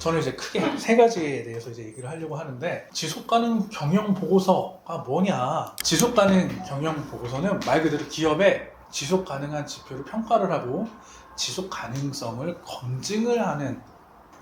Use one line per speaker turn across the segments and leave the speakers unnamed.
저는 이제 크게 세 가지에 대해서 이제 얘기를 하려고 하는데, 지속가능 경영 보고서가 뭐냐? 지속가능 경영 보고서는 말 그대로 기업의 지속 가능한 지표를 평가를 하고 지속 가능성을 검증을 하는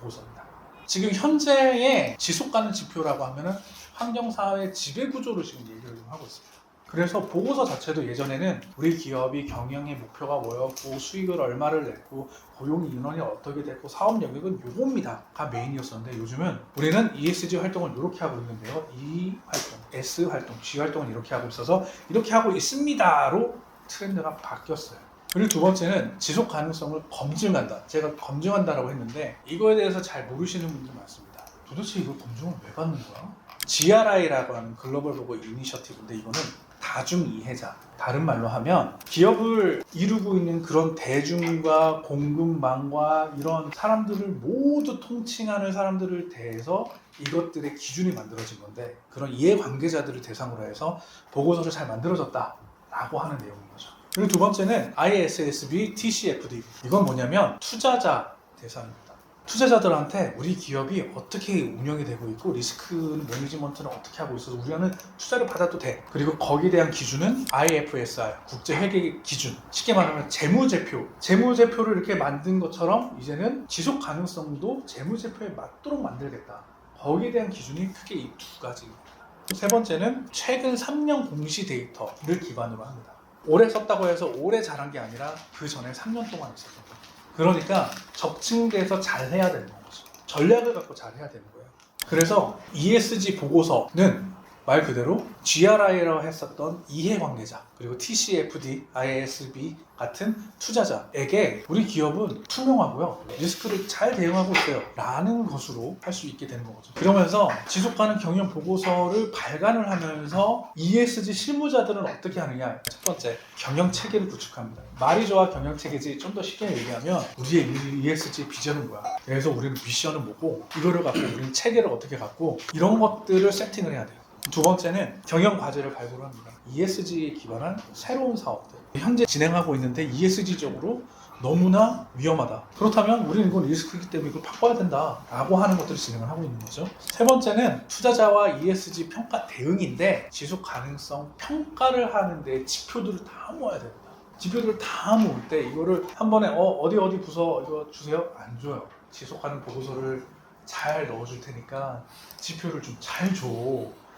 보고서입니다. 지금 현재의 지속 가능 지표라고 하면은 환경사회 지배구조를 지금 얘기를 좀 하고 있습니다. 그래서 보고서 자체도 예전에는 우리 기업이 경영의 목표가 뭐였고 수익을 얼마를 냈고 고용 인원이 어떻게 됐고 사업 영역은 요겁니다가 메인이었었는데, 요즘은 우리는 ESG 활동을 이렇게 하고 있는데요, E 활동, S 활동, G 활동은 이렇게 하고 있어서 이렇게 하고 있습니다로 트렌드가 바뀌었어요. 그리고 두 번째는 지속 가능성을 검증한다. 제가 검증한다라고 했는데 이거에 대해서 잘 모르시는 분들 많습니다. 도대체 이걸 검증을 왜 받는 거야? GRI라고 하는 글로벌 보고 이니셔티브인데, 이거는 다중 이해자, 다른 말로 하면 기업을 이루고 있는 그런 대중과 공급망과 이런 사람들을 모두 통칭하는 사람들을 대해서 이것들의 기준이 만들어진 건데, 그런 이해관계자들을 대상으로 해서 보고서를 잘 만들어졌다라고 하는 내용인 거죠. 그리고 두 번째는 ISSB TCFD. 이건 뭐냐면 투자자 대상입니다. 투자자들한테 우리 기업이 어떻게 운영이 되고 있고 리스크 매니지먼트는 어떻게 하고 있어서 우리는 투자를 받아도 돼. 그리고 거기에 대한 기준은 IFSR, 국제회계 기준. 쉽게 말하면 재무제표를 이렇게 만든 것처럼 이제는 지속 가능성도 재무제표에 맞도록 만들겠다. 거기에 대한 기준이 크게 이 두 가지입니다. 세 번째는 최근 3년 공시 데이터를 기반으로 합니다. 오래 썼다고 해서 오래 잘한 게 아니라 그 전에 3년 동안 있었던 거예요. 그러니까 적층돼서 잘 해야 되는 거죠. 전략을 갖고 잘 해야 되는 거예요. 그래서 ESG 보고서는 말 그대로 GRI라고 했었던 이해관계자, 그리고 TCFD, ISB 같은 투자자에게 우리 기업은 투명하고요, 리스크를 잘 대응하고 있어요 라는 것으로 할 수 있게 되는 거죠. 그러면서 지속가능 경영 보고서를 발간을 하면서 ESG 실무자들은 어떻게 하느냐. 첫 번째, 경영 체계를 구축합니다. 말이 좋아 경영 체계지, 좀 더 쉽게 얘기하면 우리의 ESG 비전은 뭐야, 그래서 우리는 미션은 뭐고, 이거를 갖고 우리는 체계를 어떻게 갖고, 이런 것들을 세팅을 해야 돼요. 두 번째는 경영 과제를 발굴을 합니다. ESG에 기반한 새로운 사업들. 현재 진행하고 있는데 ESG적으로 너무나 위험하다. 그렇다면 우리는 이건 리스크이기 때문에 이걸 바꿔야 된다라고 하는 것들을 진행을 하고 있는 거죠. 세 번째는 투자자와 ESG 평가 대응인데, 지속 가능성 평가를 하는데 지표들을 다 모아야 됩니다. 지표들을 다 모을 때 이거를 한 번에 어디 부서 이거 주세요? 안 줘요. 지속 가능 보고서를 잘 넣어줄 테니까 지표를 좀 잘 줘.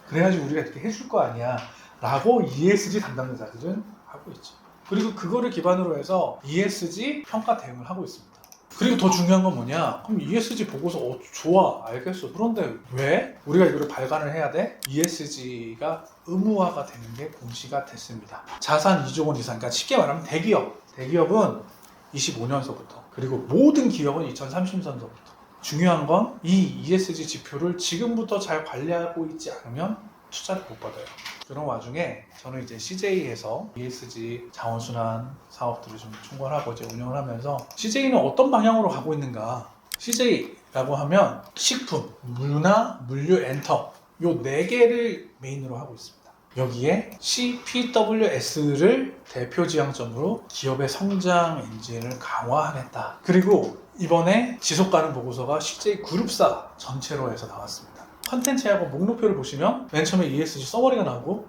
그래야지 우리가 이렇게 해줄 거 아니야 라고 ESG 담당자들은 하고 있죠. 그리고 그거를 기반으로 해서 ESG 평가 대응을 하고 있습니다. 그리고 더 중요한 건 뭐냐, 그럼 ESG 보고서 좋아, 알겠어. 그런데 왜 우리가 이거를 발간을 해야 돼? ESG가 의무화가 되는 게 공시가 됐습니다. 자산 2조 원 이상, 그러니까 쉽게 말하면 대기업은 25년서부터, 그리고 모든 기업은 2030년서부터. 중요한 건 이 ESG 지표를 지금부터 잘 관리하고 있지 않으면 투자를 못 받아요. 그런 와중에 저는 이제 CJ에서 ESG 자원순환 사업들을 좀 총괄하고 이제 운영을 하면서, CJ는 어떤 방향으로 가고 있는가. CJ라고 하면 식품, 문화, 물류, 엔터, 요 4개를 메인으로 하고 있습니다. 여기에 CPWS를 대표 지향점으로 기업의 성장 엔진을 강화하겠다. 그리고 이번에 지속가능 보고서가 CJ 그룹사 전체로 해서 나왔습니다. 컨텐츠하고 목록표를 보시면 맨 처음에 ESG 서머리가 나오고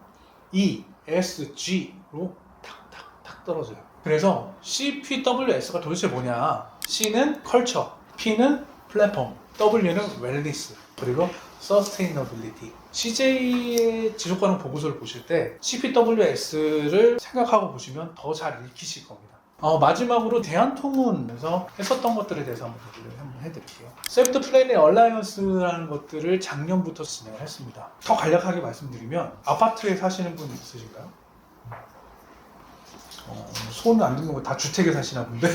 ESG로 탁탁탁 떨어져요. 그래서 CPWS가 도대체 뭐냐. C는 컬처, P는 플랫폼, W는 웰니스, 그리고 서스테이너빌리티. CJ의 지속가능 보고서를 보실 때 CPWS를 생각하고 보시면 더 잘 읽히실 겁니다. 마지막으로 대한통운에서 했었던 것들에 대해서 한번 얘기를 해드릴게요. 세프트 플래닛 얼라이언스라는 것들을 작년부터 진행을 했습니다. 더 간략하게 말씀드리면, 아파트에 사시는 분 있으실까요? 손 안 듣는 거 다 주택에 사시나 본데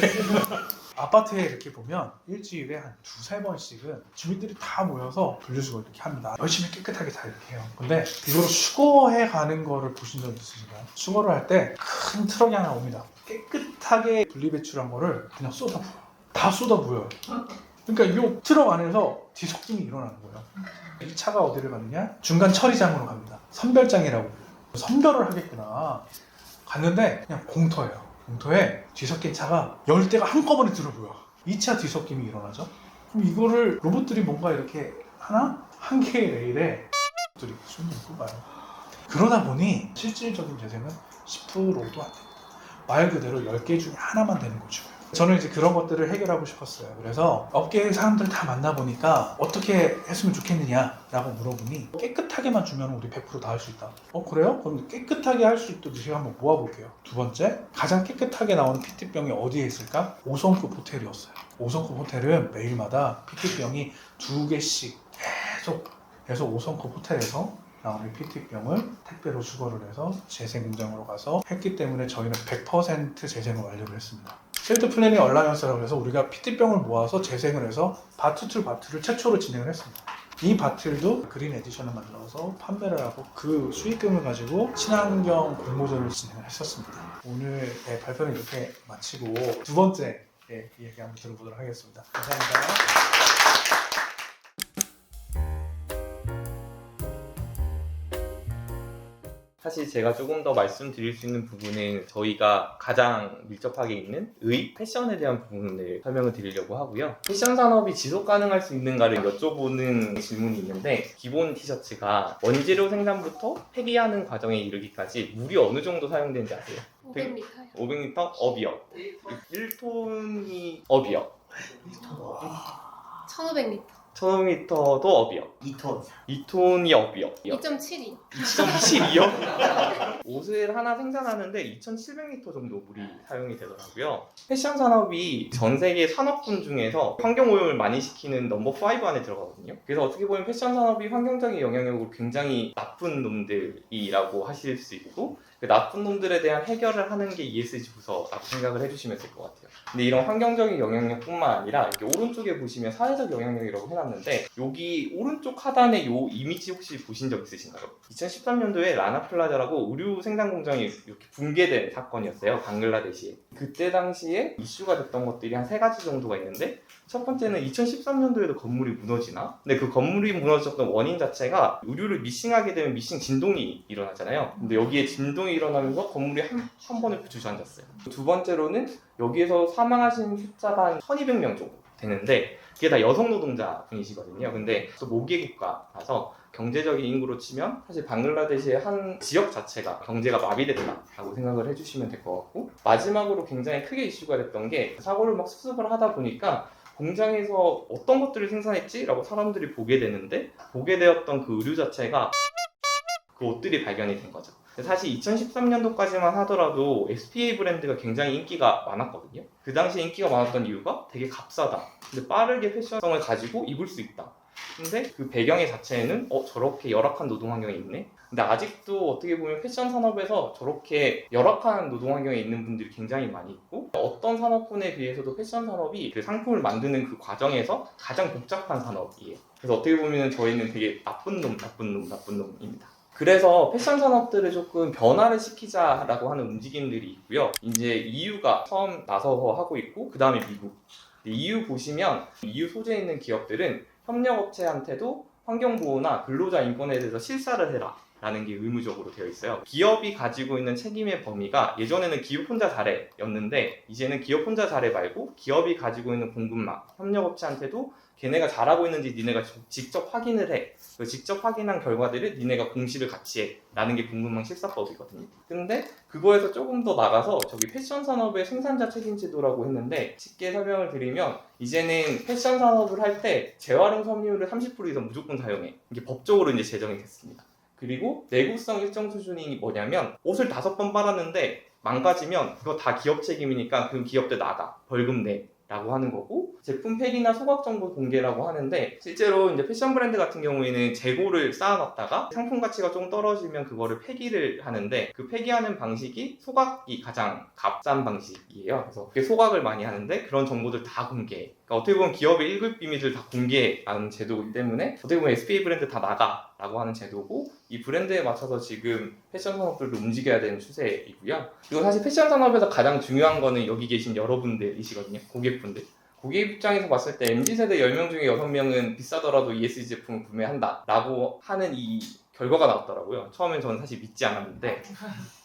아파트에 이렇게 보면 일주일에 한 2-3번씩은 주민들이 다 모여서 분리수거 이렇게 합니다. 열심히 깨끗하게 다 이렇게 해요. 근데 이거를 수거해 가는 거를 보신 적 있으신가요? 수거를 할 때 큰 트럭이 하나 옵니다. 깨끗하게 분리배출한 거를 그냥 쏟아부어요. 다 쏟아부어요. 그러니까 이 트럭 안에서 뒤섞임이 일어나는 거예요. 이 차가 어디를 가느냐? 중간 처리장으로 갑니다. 선별장이라고. 선별을 하겠구나. 갔는데 그냥 공터예요. 공터에 뒤섞인 차가 10대가 한꺼번에 들어보여. 2차 뒤섞임이 일어나죠. 그럼 이거를 로봇들이 뭔가 이렇게 하나? 한 개의 레일에 들이 숨이 뽑아요. 그러다 보니 실질적인 재생은 10%도 안 됩니다. 말 그대로 10개 중에 하나만 되는 거죠. 저는 이제 그런 것들을 해결하고 싶었어요. 그래서 업계의 사람들 다 만나보니까 어떻게 했으면 좋겠느냐라고 물어보니 깨끗하게만 주면 우리 100% 다 할 수 있다. 그래요? 그럼 깨끗하게 할 수 있도록 제가 한번 모아볼게요. 두 번째, 가장 깨끗하게 나오는 PT병이 어디에 있을까? 5성급 호텔이었어요. 5성급 호텔은 매일마다 PT병이 2개씩 계속 해서 5성급 호텔에서 나오는 PT병을 택배로 수거를 해서 재생 공장으로 가서 했기 때문에 저희는 100% 재생을 완료를 했습니다. 쉘터 플래닝 얼라이언스라고 해서 우리가 PT병을 모아서 재생을 해서 바틀 바틀을 최초로 진행을 했습니다. 이 바틀도 그린 에디션을 만들어서 판매를 하고 그 수익금을 가지고 친환경 공모전을 진행을 했었습니다. 오늘의 발표는 이렇게 마치고 두 번째 얘기 한번 들어보도록 하겠습니다. 감사합니다.
사실 제가 조금 더 말씀드릴 수 있는 부분은 저희가 가장 밀접하게 있는 패션에 대한 부분을 설명을 드리려고 하고요. 패션 산업이 지속 가능할 수 있는가를 여쭤보는 질문이 있는데, 기본 티셔츠가 원재료 생산부터 폐기하는 과정에 이르기까지 물이 어느 정도 사용되는지 아세요?
500m요.
500리터 업이요. 1톤이 업이요.
1500m.
1000m도 업이요.
2톤.
2톤이 업이요.
2.72.
2.72요? 옷을 하나 생산하는데 2,700리터 정도 물이 사용이 되더라고요. 패션 산업이 전 세계 산업군 중에서 환경오염을 많이 시키는 넘버 5 안에 들어가거든요. 그래서 어떻게 보면 패션 산업이 환경적인 영향력으로 굉장히 나쁜 놈들이라고 하실 수 있고, 그 나쁜 놈들에 대한 해결을 하는 게 ESG 부서라고 생각을 해주시면 될 것 같아요. 근데 이런 환경적인 영향력뿐만 아니라 이렇게 오른쪽에 보시면 사회적 영향력이라고 해놨는데, 여기 오른쪽 하단에 요 이미지 혹시 보신 적 있으신가요? 2013년도에 라나플라자라고 의류 생산 공장이 이렇게 붕괴된 사건이었어요. 방글라데시에. 그때 당시에 이슈가 됐던 것들이 한 3가지 정도가 있는데, 첫 번째는 2013년도에도 건물이 무너지나? 근데 그 건물이 무너졌던 원인 자체가 의류를 미싱하게 되면 미싱 진동이 일어나잖아요. 근데 여기에 진동이 일어나면서 건물이 한 번에 주저앉았어요. 두 번째로는 여기에서 사망하신 숫자가 한 1200명 정도 되는데, 그게 다 여성 노동자분이시거든요. 근데 또 모계 국가라서 경제적인 인구로 치면 사실 방글라데시의 한 지역 자체가 경제가 마비됐다라고 생각을 해주시면 될 것 같고, 마지막으로 굉장히 크게 이슈가 됐던 게, 사고를 막 수습을 하다 보니까 공장에서 어떤 것들을 생산했지? 라고 사람들이 보게 되는데, 보게 되었던 그 의류 자체가 그 옷들이 발견이 된 거죠. 사실 2013년도까지만 하더라도 SPA 브랜드가 굉장히 인기가 많았거든요. 그 당시에 인기가 많았던 이유가 되게 값싸다, 근데 빠르게 패션성을 가지고 입을 수 있다. 근데 그 배경의 자체에는 저렇게 열악한 노동 환경이 있네? 근데 아직도 어떻게 보면 패션 산업에서 저렇게 열악한 노동 환경에 있는 분들이 굉장히 많이 있고, 어떤 산업군에 비해서도 패션 산업이 그 상품을 만드는 그 과정에서 가장 복잡한 산업이에요. 그래서 어떻게 보면 저희는 되게 나쁜 놈입니다. 그래서 패션 산업들을 조금 변화를 시키자라고 하는 움직임들이 있고요. 이제 EU가 처음 나서서 하고 있고, 그 다음에 미국. EU 보시면 EU 소재에 있는 기업들은 협력업체한테도 환경보호나 근로자 인권에 대해서 실사를 해라 라는 게 의무적으로 되어 있어요. 기업이 가지고 있는 책임의 범위가 예전에는 기업 혼자 잘해 였는데, 이제는 기업 혼자 잘해 말고 기업이 가지고 있는 공급망, 협력업체한테도 걔네가 잘하고 있는지 니네가 직접 확인을 해. 직접 확인한 결과들을 니네가 공시를 같이 해 라는 게 공급망 실사법이거든요. 근데 그거에서 조금 더 나가서 저기 패션 산업의 생산자 책임 제도라고 했는데, 쉽게 설명을 드리면 이제는 패션 산업을 할 때 재활용 섬유를 30% 이상 무조건 사용해. 이게 법적으로 이제 제정이 됐습니다. 그리고 내구성 일정 수준이 뭐냐면, 옷을 5번 빨았는데 망가지면 그거 다 기업 책임이니까 그 기업들 나가, 벌금 내 라고 하는 거고, 제품 폐기나 소각 정보 공개라고 하는데, 실제로 이제 패션 브랜드 같은 경우에는 재고를 쌓아놨다가 상품 가치가 좀 떨어지면 그거를 폐기를 하는데, 그 폐기하는 방식이 소각이 가장 값싼 방식이에요. 그래서 그게 소각을 많이 하는데 그런 정보들 다 공개해. 그러니까 어떻게 보면 기업의 1급 비밀들 다 공개하는 제도이기 때문에 어떻게 보면 SPA 브랜드 다 나가 라고 하는 제도고, 이 브랜드에 맞춰서 지금 패션 산업들도 움직여야 되는 추세이고요. 그리고 사실 패션 산업에서 가장 중요한 거는 여기 계신 여러분들이시거든요. 고객분들. 고객 입장에서 봤을 때 MZ세대 10명 중에 6명은 비싸더라도 ESG 제품을 구매한다 라고 하는 이 결과가 나왔더라고요. 처음엔 저는 사실 믿지 않았는데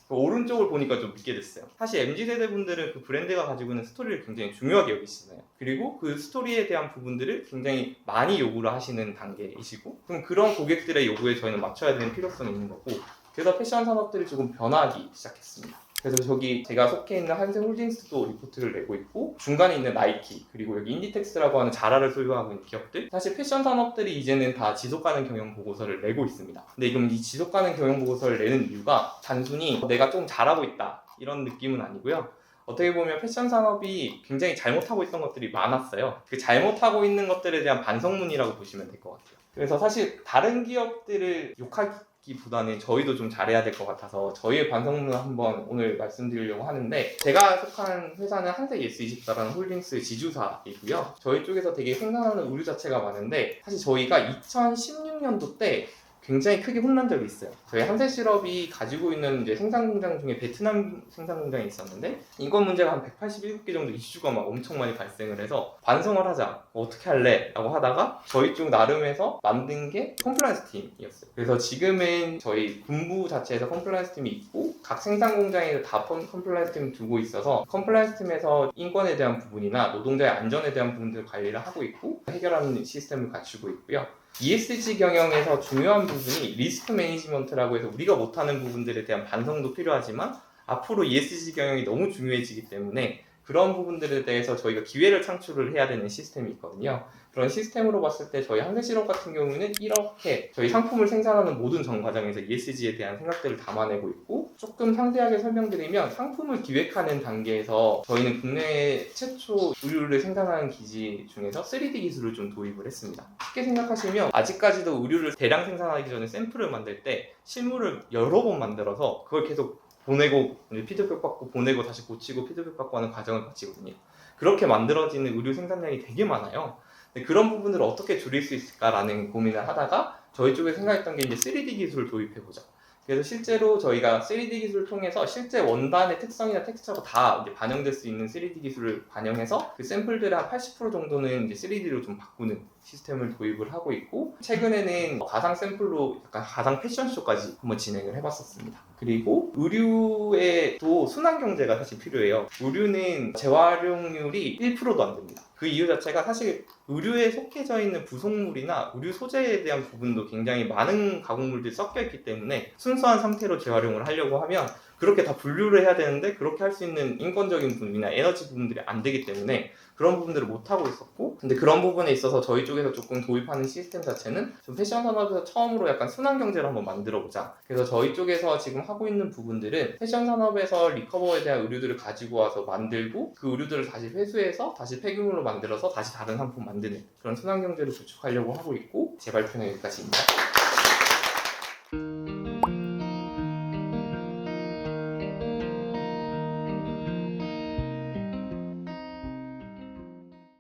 오른쪽을 보니까 좀 믿게 됐어요. 사실 MZ세대 분들은 그 브랜드가 가지고 있는 스토리를 굉장히 중요하게 여기시잖아요. 그리고 그 스토리에 대한 부분들을 굉장히 많이 요구를 하시는 단계이시고, 그럼 그런 고객들의 요구에 저희는 맞춰야 되는 필요성이 있는 거고, 그래서 패션 산업들이 조금 변화하기 시작했습니다. 그래서 저기 제가 속해 있는 한세홀딩스도 리포트를 내고 있고, 중간에 있는 나이키, 그리고 여기 인디텍스라고 하는 자라를 소유하고 있는 기업들, 사실 패션 산업들이 이제는 다 지속가능 경영 보고서를 내고 있습니다. 근데 그럼 이 지속가능 경영 보고서를 내는 이유가 단순히 내가 좀 잘하고 있다 이런 느낌은 아니고요. 어떻게 보면 패션 산업이 굉장히 잘못하고 있던 것들이 많았어요. 그 잘못하고 있는 것들에 대한 반성문이라고 보시면 될 것 같아요. 그래서 사실 다른 기업들을 욕하기보다는 저희도 좀 잘해야 될 것 같아서 저희의 반성문을 한번 오늘 말씀드리려고 하는데, 제가 속한 회사는 한세예스24라는 홀딩스 지주사이고요. 저희 쪽에서 되게 생산하는 의류 자체가 많은데, 사실 저희가 2016년도 때 굉장히 크게 혼난 적이 있어요. 저희 한세실업이 가지고 있는 이제 생산 공장 중에 베트남 생산 공장이 있었는데, 인권 문제가 한 187개 정도 이슈가 막 엄청 많이 발생을 해서 반성을 하자, 어떻게 할래? 라고 하다가 저희 쪽 나름에서 만든 게 컴플라이언스 팀이었어요. 그래서 지금은 저희 본부 자체에서 컴플라이언스 팀이 있고, 각 생산 공장에 다 컴플라이언스 팀을 두고 있어서 컴플라이언스 팀에서 인권에 대한 부분이나 노동자의 안전에 대한 부분들을 관리를 하고 있고 해결하는 시스템을 갖추고 있고요. ESG 경영에서 중요한 부분이 리스크 매니지먼트라고 해서 우리가 못하는 부분들에 대한 반성도 필요하지만, 앞으로 ESG 경영이 너무 중요해지기 때문에 그런 부분들에 대해서 저희가 기회를 창출을 해야 되는 시스템이 있거든요. 그런 시스템으로 봤을 때 저희 한세실업 같은 경우는 이렇게 저희 상품을 생산하는 모든 전 과정에서 ESG에 대한 생각들을 담아내고 있고, 조금 상세하게 설명드리면 상품을 기획하는 단계에서 저희는 국내 최초 의류를 생산하는 기지 중에서 3D 기술을 좀 도입을 했습니다. 쉽게 생각하시면 아직까지도 의류를 대량 생산하기 전에 샘플을 만들 때 실물을 여러 번 만들어서 그걸 계속 보내고 피드백 받고 보내고 다시 고치고 피드백 받고 하는 과정을 거치거든요. 그렇게 만들어지는 의류 생산량이 되게 많아요. 근데 그런 부분을 어떻게 줄일 수 있을까라는 고민을 하다가 저희 쪽에 생각했던 게 이제 3D 기술을 도입해보자. 그래서 실제로 저희가 3D 기술을 통해서 실제 원단의 특성이나 텍스처가 다 이제 반영될 수 있는 3D 기술을 반영해서 그 샘플들의 한 80% 정도는 이제 3D로 좀 바꾸는 시스템을 도입을 하고 있고, 최근에는 가상 샘플로 약간 가상 패션쇼까지 한번 진행을 해봤었습니다. 그리고 의류에도 순환 경제가 사실 필요해요. 의류는 재활용률이 1%도 안 됩니다. 그 이유 자체가 사실 의류에 속해져 있는 부속물이나 의류 소재에 대한 부분도 굉장히 많은 가공물들이 섞여 있기 때문에 순수한 상태로 재활용을 하려고 하면 그렇게 다 분류를 해야 되는데, 그렇게 할 수 있는 인건적인 부분이나 에너지 부분들이 안 되기 때문에 그런 부분들을 못 하고 있었고, 근데 그런 부분에 있어서 저희 쪽에서 조금 도입하는 시스템 자체는 좀 패션 산업에서 처음으로 약간 순환 경제를 한번 만들어 보자. 그래서 저희 쪽에서 지금 하고 있는 부분들은 패션 산업에서 리커버에 대한 의류들을 가지고 와서 만들고, 그 의류들을 다시 회수해서 다시 폐기물로 만들어서 다시 다른 상품 만드는 그런 순환 경제를 구축하려고 하고 있고, 제 발표는 여기까지입니다.